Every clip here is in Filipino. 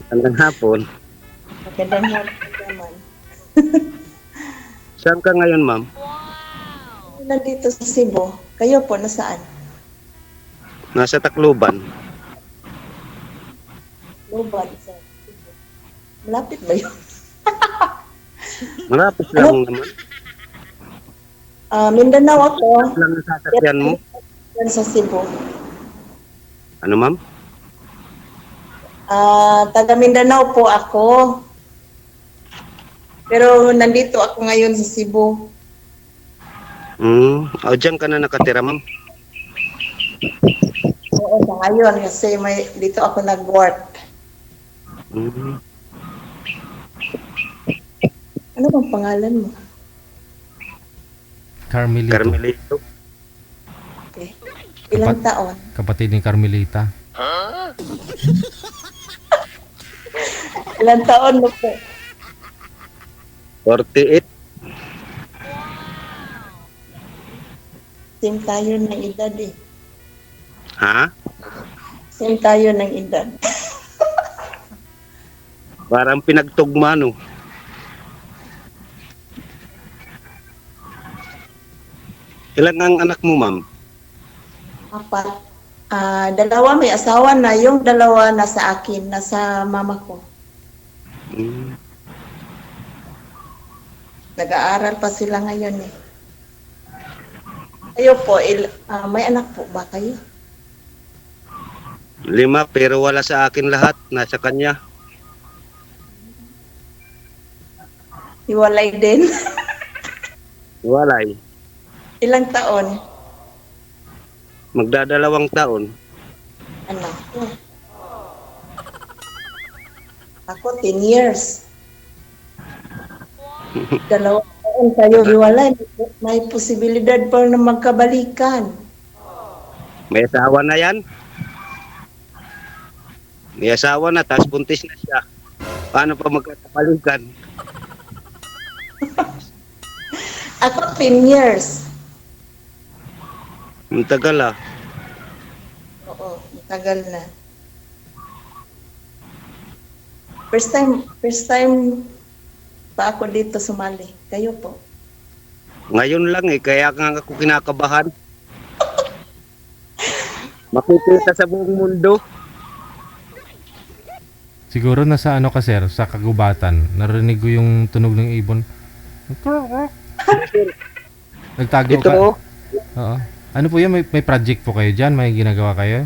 Hanggang hapon. Magandang hapon naman. Saan ka ngayon, ma'am? Nandito sa Cebu. Kayo po, nasaan? Nasa Tacloban. Loban sa Cebu. Malapit ba yun? Malapit Ano? lang naman. Mindanao ako. Lang ang sasakyan mo. Yan sa Cebu. Ano, ma'am? Taga Mindanao po ako. Pero nandito ako ngayon sa Cebu. O, dyan ka na nakatira, ma'am. Oo, sa ngayon kasi dito ako nag-work. Mm. Ano bang pangalan mo? Carmelito. Carmelito. Okay. Ilang taon? Kapatid ni Carmelita. Ilang taon mo po? 48. Same tayo ng edad eh. Ha? Same tayo ng edad. Parang pinagtugma, no? Ilan ang anak mo, ma'am? Apat. Dalawa may asawa na. Yung dalawa nasa akin, nasa mama ko. Mm. Nag-aaral pa sila ngayon eh. Kayo po, may anak po ba kayo? 5, pero wala sa akin lahat. Nasa kanya. Hiwalay din. Walay. Ilang taon? Magdadalawang taon. Ano? Ako, 10 years. Dalawang taon kayo hiwalay. May posibilidad pa na magkabalikan. May asawa na yan. May asawa na, tapos buntis na siya. Paano pa magkakapalikan? Ako, 10 years. Ang tagal ah. Oo, matagal na. First time pa ako dito sumali. Kayo po? Ngayon lang eh, kaya nga ako kinakabahan. Makikita sa buong mundo. Siguro nasa ano ka sir, sa kagubatan. Narinig ko yung tunog ng ibon. Nagtago Ito ka. oh. Oo. Ano po yan? May project po kayo dyan? May ginagawa kayo?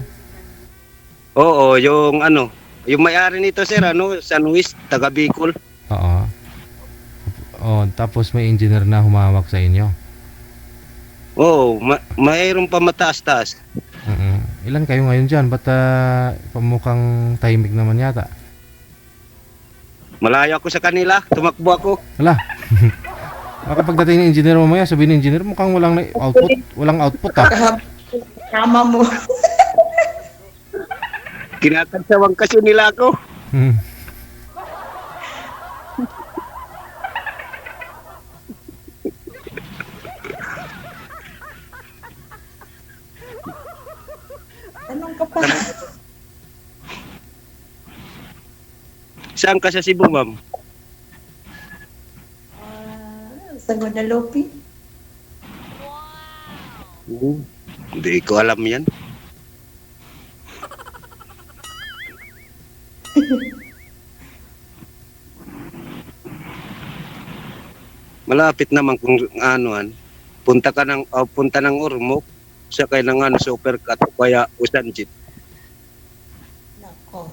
Oo, yung ano, yung may-ari nito sir, ano, San Luis, taga Bicol. Oo. Oh, tapos may engineer na humawak sa inyo. Oo, mayroon pa mataas-taas. Ilan kayo ngayon dyan? Ba't pamukhang tahimik naman yata? Malayo ako sa kanila, tumakbo ako. Wala. Baka pagdating ng engineer mamaya, sabihin ng engineer, mukhang walang output ah. Tama mo. Kinakansawang kasi nila ako. Hmm. Anong ka pa? Saan ka sa Cebu, ma'am? Sa Guadalupe. Hindi ko alam yan. Malapit naman kung anuan. Punta ng Ormoc, sakay ng ano, Supercat o kaya Usanjit. Nako.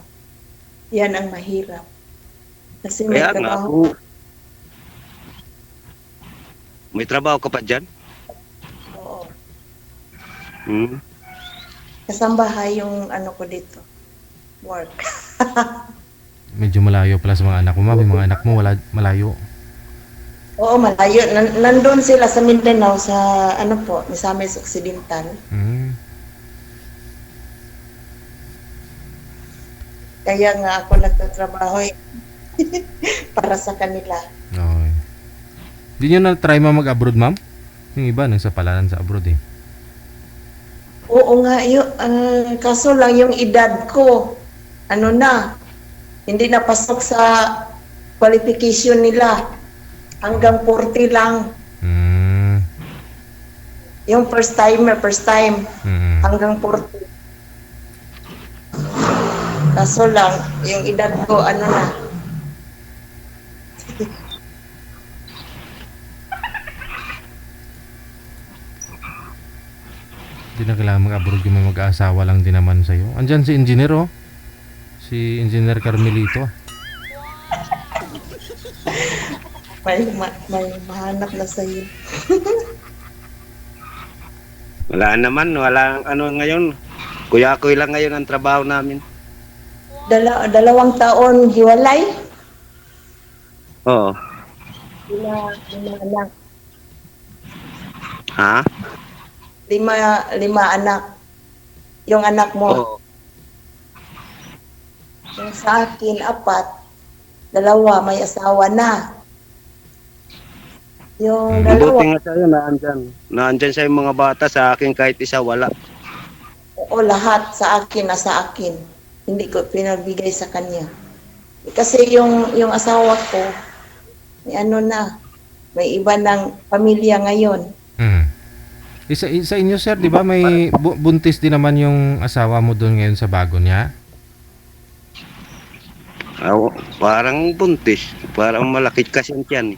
Yan ang mahirap. Kasi Kaya nga ako, may trabaho ka pa dyan? Oo. Hmm. Kasambahay yung ano ko dito. Work. Medyo malayo pala sa mga anak mo, ma'am. Yung mga anak mo, malayo. Oo, malayo. Nandun sila sa Mindanao sa ano po, Misamis Occidental. Kaya nga ako nagtatrabaho para sa kanila. Okay. Hindi nyo na-try mag-abroad, ma'am? Yung iba, nang sa palanan sa abroad eh. Oo nga, kaso lang yung edad ko, ano na, hindi napasok sa qualification nila. Hanggang 40 lang. Mm. Yung first time, Mm. hanggang 40. Kaso lang, yung edad ko, ano na, Hindi na kailangan mag-abroad yung mga mag-aasawa lang din naman sa'yo. Andyan si engineer, oh. Si Engineer Carmelito. may mahanap na sa'yo. Wala naman, walang ano ngayon. Kuya-kuy lang ngayon ang trabaho namin. Dalawang taon hiwalay. Oo. Lima anak. Ha? Lima anak. Yung anak mo. Oo. Yung sa akin, 4. 2, may asawa na. Yung Mabuti dalawa, nga sa'yo naandyan sa'yo mga bata, sa akin kahit isa wala. o lahat sa akin, nasa akin. Hindi ko pinabigay sa kanya. Kasi yung asawa ko, may ano na, may iba ng pamilya ngayon. Mm. Sa inyo, sir, di ba may buntis din naman yung asawa mo doon ngayon sa bago niya? Parang buntis. Parang malakit kasi yan.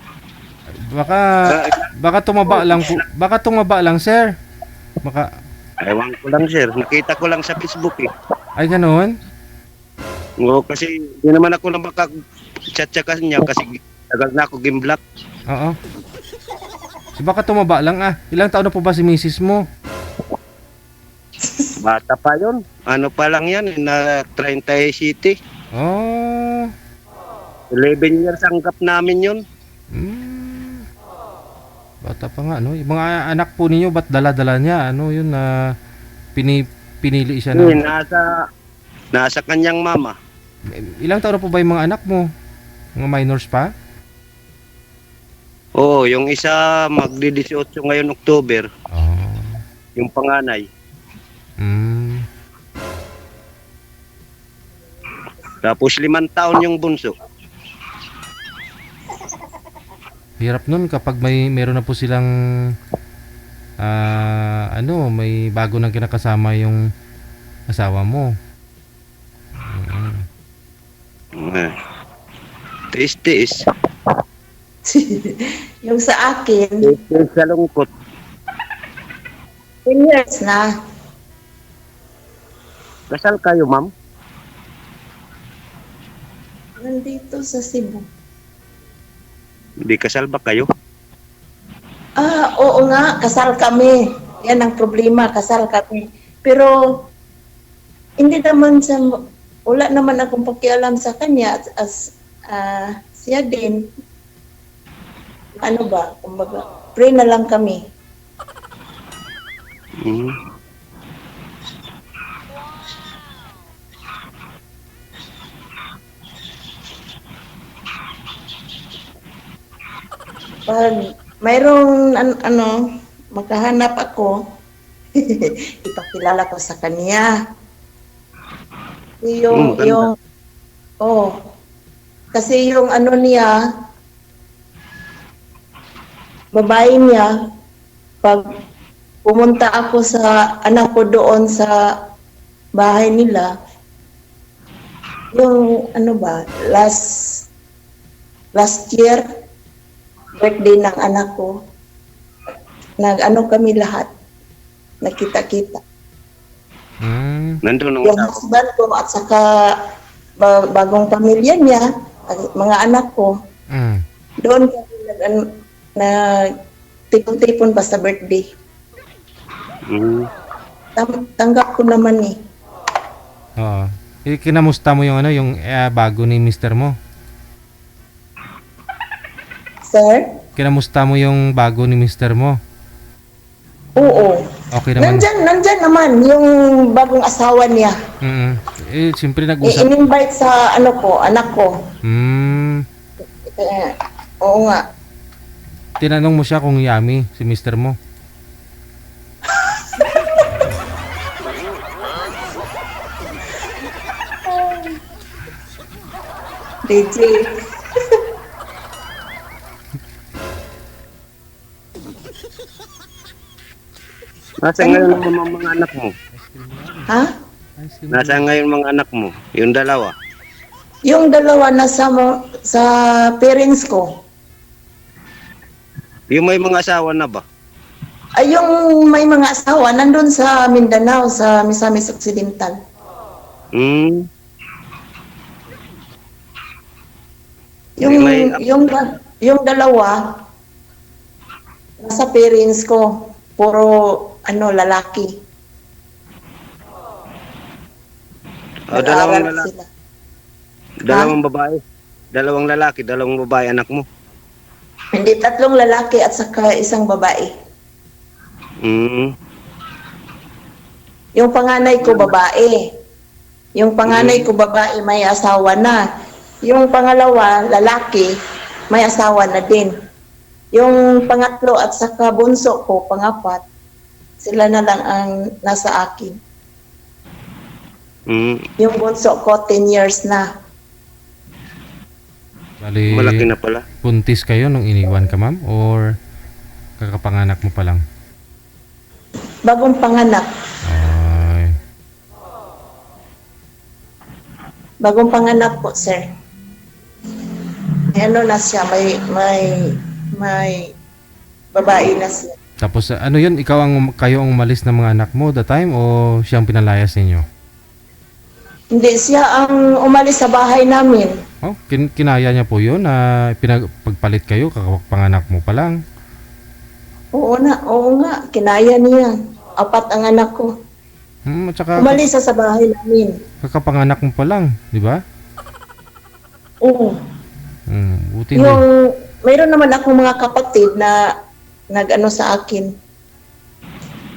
Baka tumaba lang po. Baka tumaba lang, sir. Baka Ewan ko lang, sir. Nakita ko lang sa Facebook eh. ay ganoon. Oo, kasi hindi naman ako na makag-chat sa kanya kasi tagal na ako game-block. Oo. So baka tumaba lang ah. Ilang taon na po ba si misis mo? Bata pa yon. Ano pa lang yan, na 30 City. Oh. 11 years ang gap namin yun. Bata pa nga, no? Yung mga anak po ninyo, ba't dala-dala niya? Ano yun na pinili siya Eh, na... nasa kanyang mama. Ilang taon na po ba yung mga anak mo? Mga minors pa? Oo, yung isa magdi-18 ngayon October. Oh. Yung panganay. Mm. Tapos 5 taon yung bunso. Hirap nun kapag meron na po silang may bago nang kinakasama yung asawa mo. Eh, Tiis-tiis. Yung sa akin, Tiis sa lungkot. 10 years na. Kasal kayo, ma'am? Nandito sa Cebu. Hindi kasal ba kayo? Oo nga, kasal kami. Yan ang problema, kasal kami. Pero, hindi naman wala naman akong pakialam sa kanya as siya din. Ano ba, kumbaga, pray na lang kami. Hmm. Pag mayroong makahanap ako, ipakilala ko sa kanya. Ganda. Kasi yung ano niya, babae niya, pag pumunta ako sa anak ko doon sa bahay nila, yung last year, birthday ng anak ko, kami lahat, nakita-kita. Nandun ang Yung husband ko at saka bagong pamilya niya, mga anak ko, doon kami tipon-tipon pa sa birthday. Tanggap ko naman eh. Oo. Kinamusta mo yung bago ni mister mo? Sir? Kinamusta mo yung bago ni mister mo? Oo. Okay naman. Nandyan naman yung bagong asawa niya. Siyempre nag-usap. In-invite sa anak ko. Oo nga. Tinanong mo siya kung yummy si mister mo? DJ. Nasa ngayon ang mga anak mo? Ha? Nasa ngayon mga anak mo? Yung dalawa? Yung dalawa sa parents ko. Yung may mga asawa na ba? Ay, yung may mga asawa, nandun sa Mindanao, sa Misamis Occidental. Hmm. Yung, May- yung dalawa, nasa parents ko, puro, lalaki. Dalawang Nag-aaral lalaki. sila. Dalawang babae. Dalawang lalaki, dalawang babae anak mo. Hindi, 3 lalaki at saka 1 babae. Hmm. Yung panganay ko babae. Yung panganay ko babae may asawa na. Yung pangalawa, lalaki, may asawa na din. Yung pangatlo at saka bunso ko, pangapat, sila na lang ang nasa akin. Hmm. Yung bunso ko, 10 years na. Bali, Malaki na pala. buntis kayo nung iniwan ka, ma'am? Or kakapanganak mo pa lang? Bagong panganak. Ay, Bagong panganak po, sir. Ano na siya, may babae na siya. tapos ano yun? Kayo ang umalis ng mga anak mo the time o siyang pinalayas ninyo? Hindi, siya ang umalis sa bahay namin. Oh, kinaya niya po yun na pagpalit kayo, kakapanganak mo pa lang. Oo nga, kinaya niya. 4 ang anak ko. At saka Umalis siya sa bahay namin. kakapanganak mo pa lang, di ba? Oo. Buti na. Mayroon naman akong mga kapatid na nag-ano sa akin,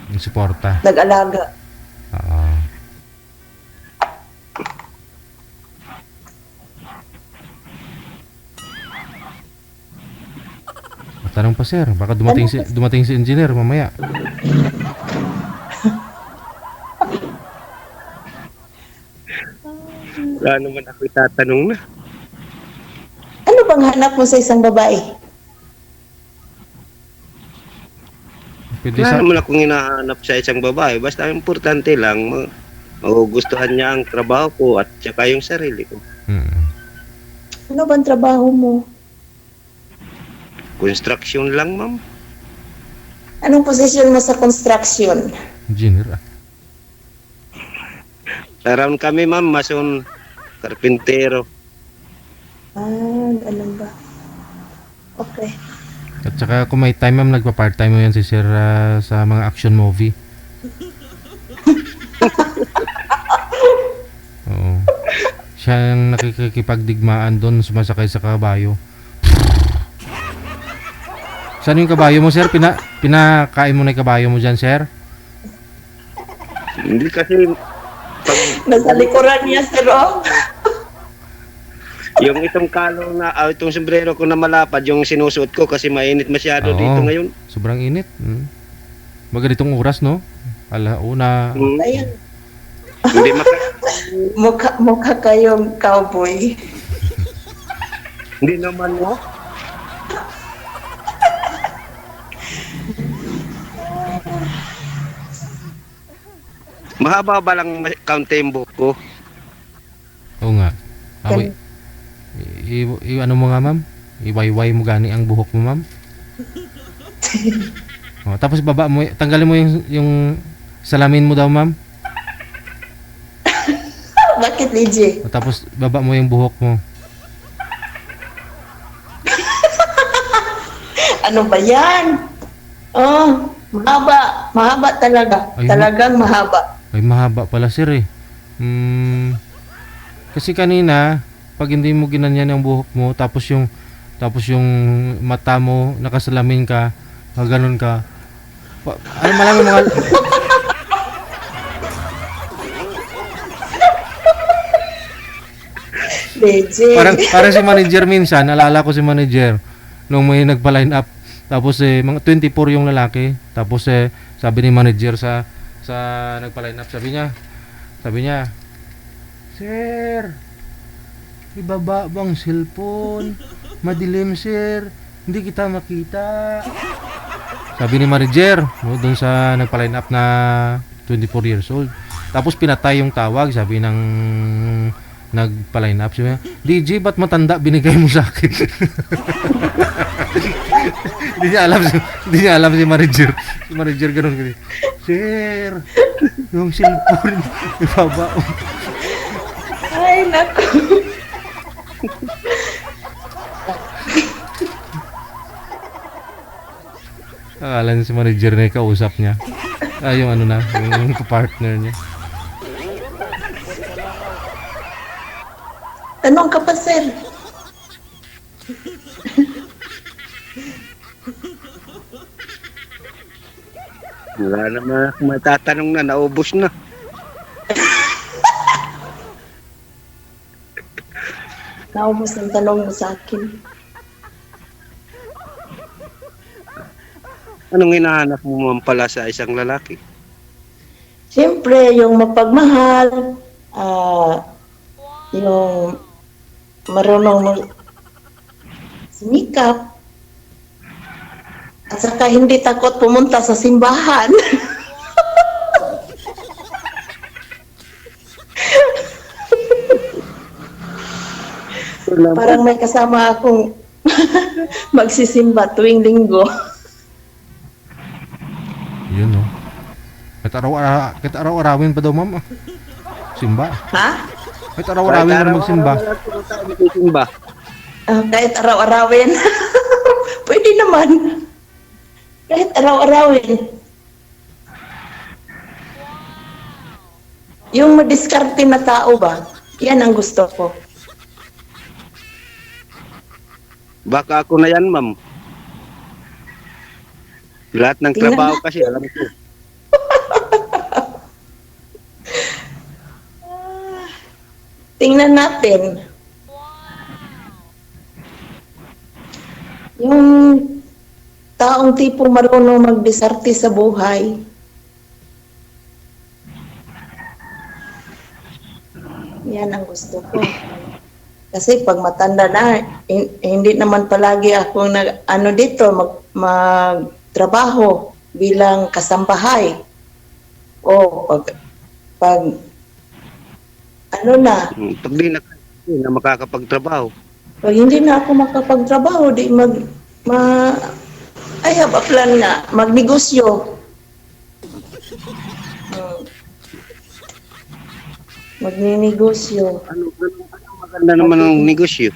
Yung suporta. nag-alaga. Oo. Tanong pa sir, baka dumating si engineer mamaya. Wala naman ako itatanong na. Ano bang hanap mo sa isang babae? Pwede Wala sa naman akong hinahanap sa isang babae. Basta ang importante lang, magugustuhan niya ang trabaho ko at saka yung sarili ko. Ano bang trabaho mo? Construction lang, ma'am. Anong posisyon mo sa construction? engineer. Around kami, ma'am, mason, karpintero. Ganun ba? Okay. At saka kung may time ma'am, nagpa-part-time mo yan si sir sa mga action movie. Oo. Siya ang nakikipagdigmaan doon, sumasakay sa kabayo. Saan yung kabayo mo sir? Pinakain mo na yung kabayo mo dyan sir? Hindi kasi, Nasa likuran niya, sir, oh. yung itong kalo na, itong sombrero ko na malapad, yung sinusuot ko kasi mainit masyado Oo. dito ngayon. Sobrang init. Baga ditong oras no? Alauna. Ayun. Hindi Mukha kayong cowboy. Hindi naman mo. Mahaba ba lang counting book ko? Oo nga. Awi. Ano mo nga ma'am? Iwayway mo gani ang buhok mo ma'am. Tapos baba mo, tanggalin mo yung salamin mo daw ma'am. Bakit, DJ? Tapos baba mo yung buhok mo. Ano ba yan? Oh, mahaba. Mahaba talaga. Ay, Talagang mahaba. Ay mahaba pala sir eh. Kasi kanina pag hindi mo ginanyan yung buhok mo tapos yung mata mo nakasalamin ka, ganun ka. Ano malang yung mga DJ. parang si manager minsan, naalala ko si manager nung may nagpa-line up tapos mga 24 yung lalaki tapos sabi ni manager sa nagpa-line up sabi niya sir ibaba bang cellphone? Madilim sir, hindi kita makita. Sabi ni manager, no, doon sa nagpa-line up na 24 years old. Tapos pinatay yung tawag, sabi ng nagpa-line up. Sabi niya, DJ, ba't matanda binigay mo sa akin? Hindi niya alam si manager. Si manager ganun ganun. Sir, yung cellphone, ibaba. Ay, naku. Akala niya si manager na yung kausap niya. Yung ano na, yung partner niya. Tanong ka pa, sir. Wala naman akong matatanong na, naubos na. Naubos ang tanong mo sa akin. Anong hinahanap mo man pala sa isang lalaki? Siyempre, yung mapagmahal, yung marunong sumikap, at saka hindi takot pumunta sa simbahan. Parang may kasama akong magsisimba tuwing linggo. Yun, no. Kahit araw-arawin pa daw, ma'am. Simba. Ha? Kahit araw-arawin na magsimba. Simba. Kahit araw-arawin. Pwede naman. Kahit araw-arawin. Yung madiskarte na tao ba? Yan ang gusto ko. Baka ako na yan, ma'am. Lahat ng Tingnan trabaho na. kasi, alam ko. Tingnan natin. Yung taong tipo marunong magdiskarte sa buhay. Yan ang gusto ko. Kasi pag matanda na, hindi naman palagi akong magtrabaho bilang kasambahay. O pag Pag di na makakapagtrabaho. pag hindi na ako makapagtrabaho, I have a plan nga, magnegosyo. Magninegosyo. Ano maganda naman ng negosyo?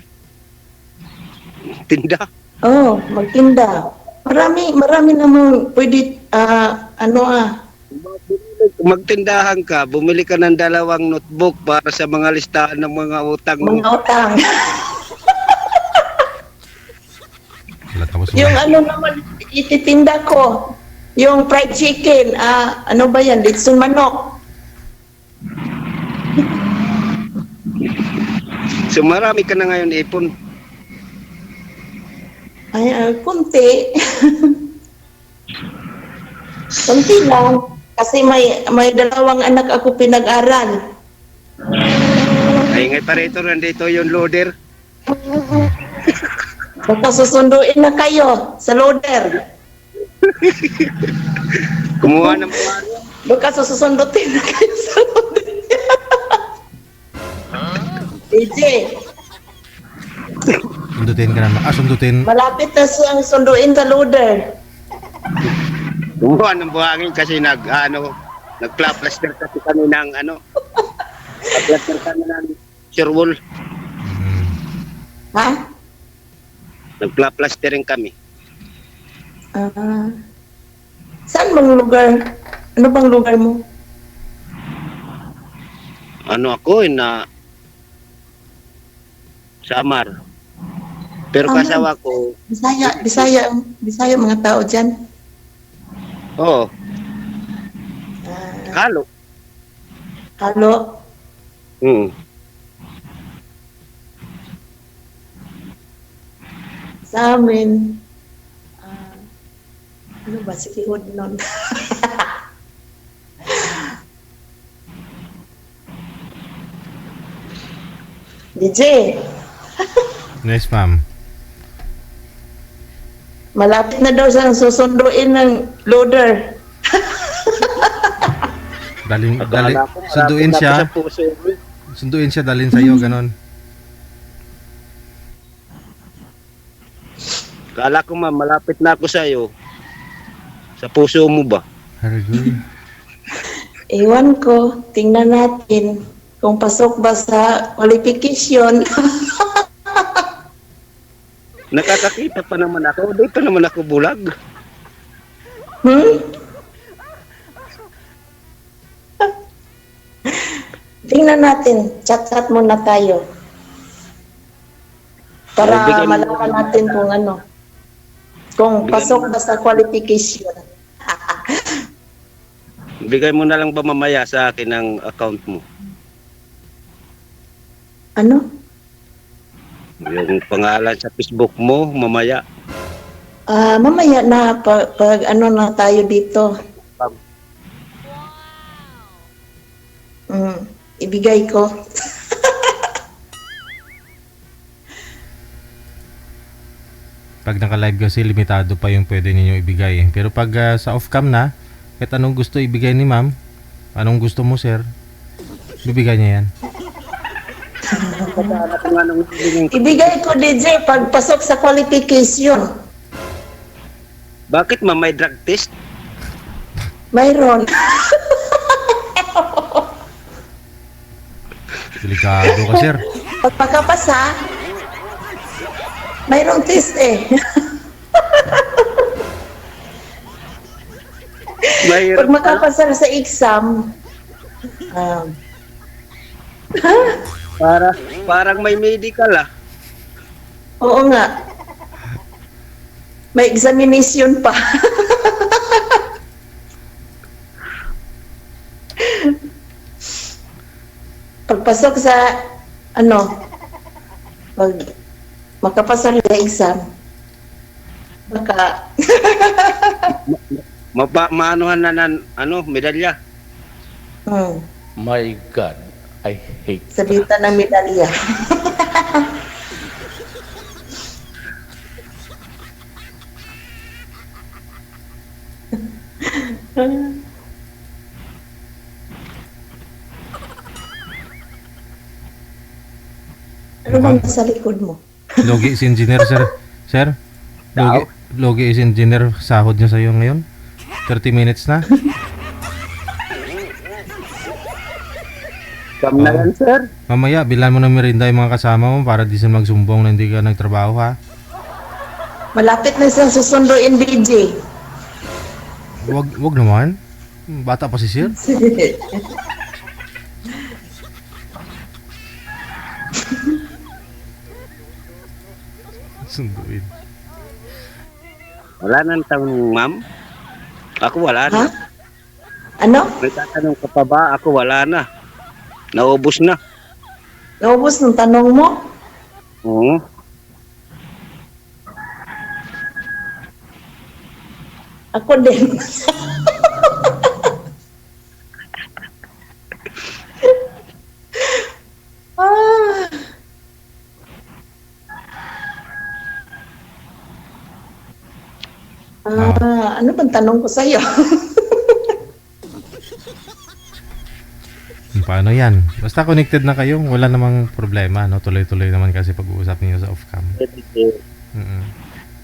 Tinda. Magtinda. Marami namang pwede, Kung magtindahan ka, bumili ka ng 2 notebook para sa mga listahan ng mga utang mo. mga utang. Wala tapos Yung naman, ititinda ko, yung fried chicken, ano ba yan, litson manok. So marami ka na ngayon ipon. Ay, kunti. Kunti lang. Kasi may 2 anak ako pinag-aral. Ay ngay parito, nandito yung loader. Baka susunduin na kayo sa loader. Kumuha ng mga Baka susundutin na kayo sa loader. DJ, sundutin ka naman. Sundutin. malapit na siyang sunduin sa loader. kumuha ng buhangin kasi nagplaplaster kasi kami ng plaster kami ng sirwol. Ha? Nagplaplastering kami. Saan bang lugar? Ano bang lugar mo? Ako na Samar. Pero Samar. kasawa ko, Bisaya mga tao dyan. oh, Ah, Kalo. halo. Sa amin, ano ba, sikihod nun? DJ, Yes, ma'am. malapit na daw siyang susunduin ng loader. Akala ko Sunduin malapit na siya. ako sa puso mo. Sunduin siya, dalhin sa'yo, ganon. Akala ko ma'am, malapit na ako sa'yo. Sa puso mo ba? Hargoy. Ewan ko, tingnan natin kung pasok ba sa qualification. Nakakakita pa naman ako. Di pa naman ako bulag. Tingnan natin, chat-chat muna tayo. Para Bigyan mo- malaman natin kung ano. Kung pasok ba sa qualification. Bigay mo na lang ba mamaya sa akin ang account mo? Ano? Yung pangalan sa Facebook mo, mamaya. Mamaya na pag ano na tayo dito. Ibigay ko. Pag naka-live kasi, limitado pa yung pwede ninyo ibigay. Pero pag sa off-cam na, kahit anong gusto ibigay ni ma'am, anong gusto mo, sir, bibigay niya yan. Ibigay ko, DJ, pag pasok sa qualification. Bakit ma'am, may drug test? Mayroon. Delikado ka, sir. Pag makapasa, mayroong test eh. Pag makapasa sa exam, Parang may medical ah. oo nga. May examination pa. Pagpasok sa pag makapasa sa exam, baka Maanuhan na ng medalya. My God, I hate sabitan ng medalya. Ano bang sa likod mo? Logi is engineer, sir. Sir, Logi is engineer, sahod niya sa'yo ngayon. 30 minutes na. Kam na yan, sir. Mamaya, bilan mo ng merinda yung mga kasama mo para di sila magsumbong na hindi ka nagtrabaho, ha? Malapit na siyang susunduin, DJ. Wag naman. Bata pa si sir. Sunduin. Wala nang tanong, ma'am. Ako wala na. Ha? Ano? May tatanong ka pa ba? Ako wala na. Naubos na. Naubos ng tanong mo? Oo. Ako din. Ano bang tanong ko sa'yo? Paano yan? Basta connected na kayo, wala namang problema, no? Tuloy-tuloy naman kasi pag-uusap niyo sa off-cam.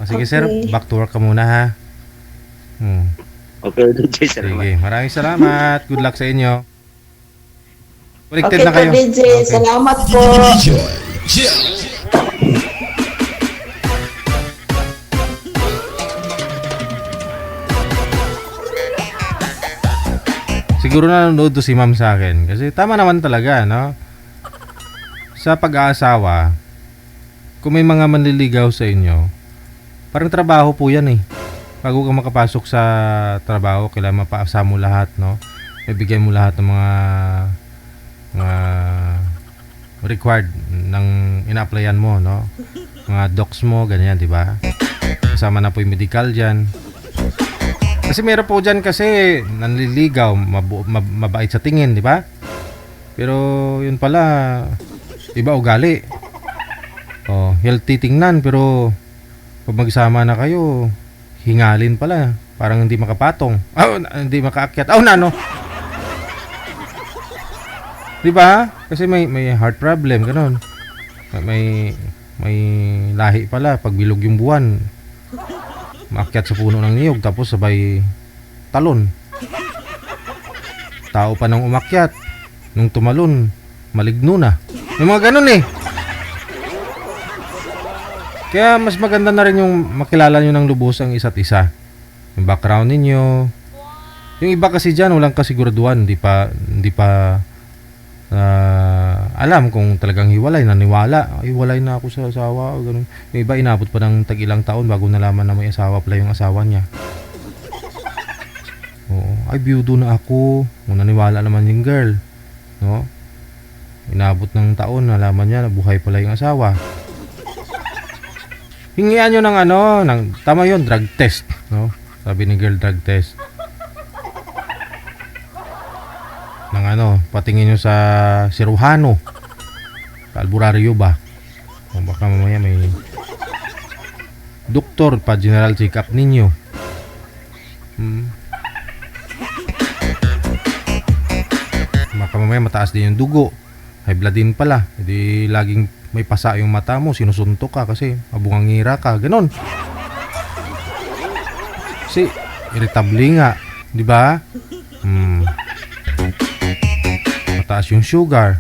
Sige, sir, Okay. back to work ka muna, ha? Okay, DJ, salamat. Sige, maraming salamat. Good luck sa inyo. Connected Okay na po, kayo. DJ. Okay. Salamat po. Siguro nanonood to si ma'am sa akin. Kasi tama naman talaga, no? Sa pag-aasawa, kung may mga manliligaw sa inyo, parang trabaho po yan eh. Bago ka makapasok sa trabaho, kailangan mapaasa mo lahat, no? Ibigay mo lahat ng mga required ng ina-applyan mo, no? Mga docs mo, ganyan, di ba? Kasama na po yung medical dyan. Kasi meron po dyan kasi nanliligaw, mabait sa tingin, di ba? Pero yun pala, Iba ugali. Oh, healthy tingnan pero pag magsama na kayo, hingalin pala. Parang hindi makapatong. Hindi makaakyat. Na no. 'Di ba? Kasi may heart problem ganun. May lahi pala pag bilog yung buwan. Maakyat sa puno ng niyog tapos sabay talon. Tao pa nang umakyat. Nung tumalon, maligno na. May mga ganun eh. Kaya mas maganda na rin yung makilala nyo ng lubos ang isa't isa. Yung background ninyo. Yung iba kasi dyan, walang kasiguraduhan. Hindi pa alam kung talagang hiwalay. Naniwala. Hiwalay na ako sa asawa. Ganun. Yung iba inabot pa ng tag-ilang taon bago nalaman na may asawa pala yung asawa niya. Oo. Ay, biyudo na ako. Naniwala naman yung girl. No? Inabot ng taon, nalaman niya na buhay pala yung asawa. Hingian nyo ng tama yun, drug test. No? Sabi ni girl, drug test. Patingin nyo sa siruhano. Sa albularyo ba? O baka mamaya may doktor pa, general check-up ninyo. Baka mamaya mataas din yung dugo. High blood din pala. Hindi laging may pasa yung mata mo, sinusuntok ka kasi abungangira ka, ganon. Kasi irritable nga, di ba? Mataas yung sugar.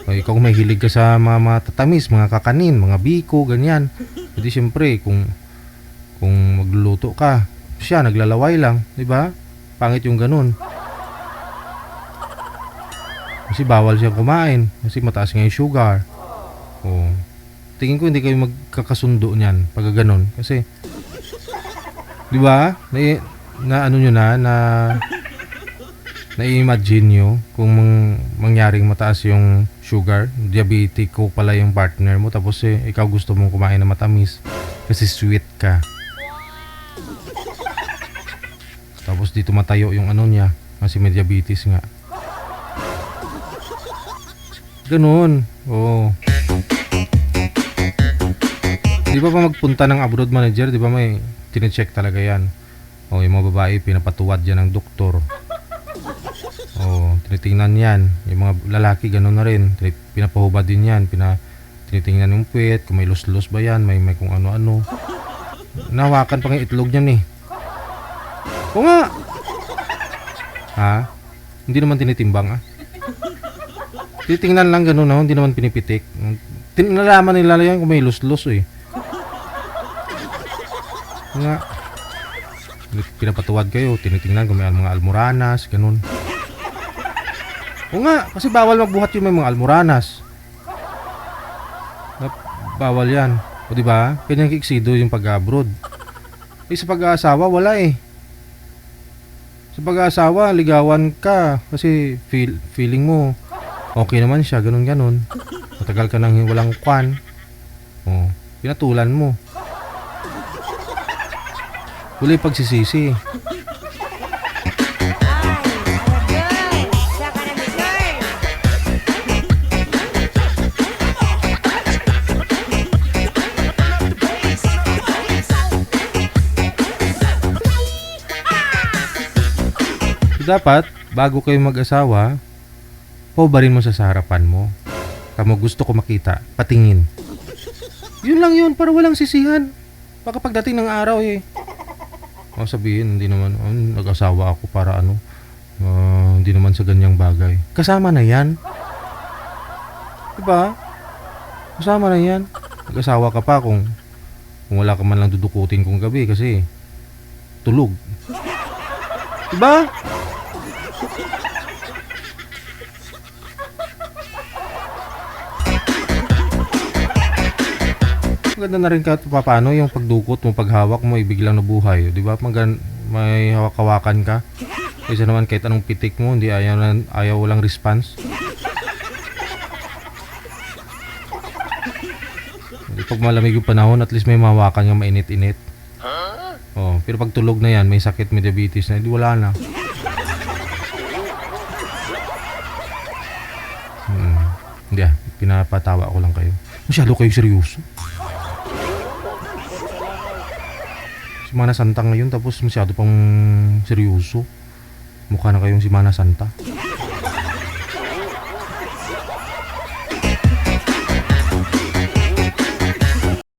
O ikaw may hilig ka sa mga matatamis, mga kakanin, mga biko, ganyan. Jadi siyempre kung magluluto ka, siya naglalaway lang, di ba? Pangit yung ganun. Kasi bawal siya kumain kasi mataas nga yung sugar. Oh. Tingin ko hindi kayo magkakasundo niyan pag gano'n kasi 'di ba? Na-imagine nyo kung mangyaring mataas yung sugar, diabetico pala yung partner mo tapos ikaw gusto mong kumain na matamis kasi sweet ka. Tapos dito matayo yung niya kasi may diabetes nga. Ganun. Oo. Di ba magpunta ng abroad manager, di ba may tine-check talaga yan. O yung mga babae, pinapatuwad yan ng doktor. O, tinitingnan yan. Yung mga lalaki, ganun na rin. Pinapahubad din yan. Tinitingnan yung puwet, kung may lus-lus ba yan, may kung ano-ano. Nahawakan pa ng itlog niyan eh. O nga! Ha? Hindi naman tinitimbang ah. Titingnan lang ganun no? Hindi naman pinipitik. Nalaman nila yan kung may lus-lus eh. Nga. Pinapatuwad kayo, tinitingnan kung may mga almoranas, ganun. O nga, kasi bawal magbuhat yung may mga almoranas. Bawal yan. O diba? Kanyang kiksido yung pag-abroad. Eh sa pag-aasawa, wala eh. Sa pag-aasawa, ligawan ka. Kasi feeling mo, okay naman siya, ganun-ganun. Matagal ka nang walang kwan. O, pinatulan mo. Huli pagsisisi. Dapat, bago kayo mag-asawa, paubarin mo sa harapan mo. Kamo gusto ko makita, patingin. Yun lang yun, para walang sisihan. Baka pagdating ng araw sabihin, hindi naman, nag-asawa ako para hindi naman sa ganyang bagay. Kasama na yan. Diba? Kasama na yan. Nag-asawa ka pa kung wala ka man lang dudukutin kung gabi kasi tulog. Diba? Maganda na rin kahit paano yung pagdukot mo, paghawak mo, ibiglang nabuhay. Di ba? May hawak-hawakan ka. Kaysa naman kahit anong pitik mo, hindi ayaw walang response. Pag malamig yung panahon, at least may mahawakan nga mainit-init. Oh, pero pag tulog na yan, may sakit, may diabetes na, di wala na. Hindi pinapatawa ko lang kayo. Masyado kayo seryoso. Semana Santa ngayon tapos masyado pang seryoso. Mukha na kayong Semana Santa.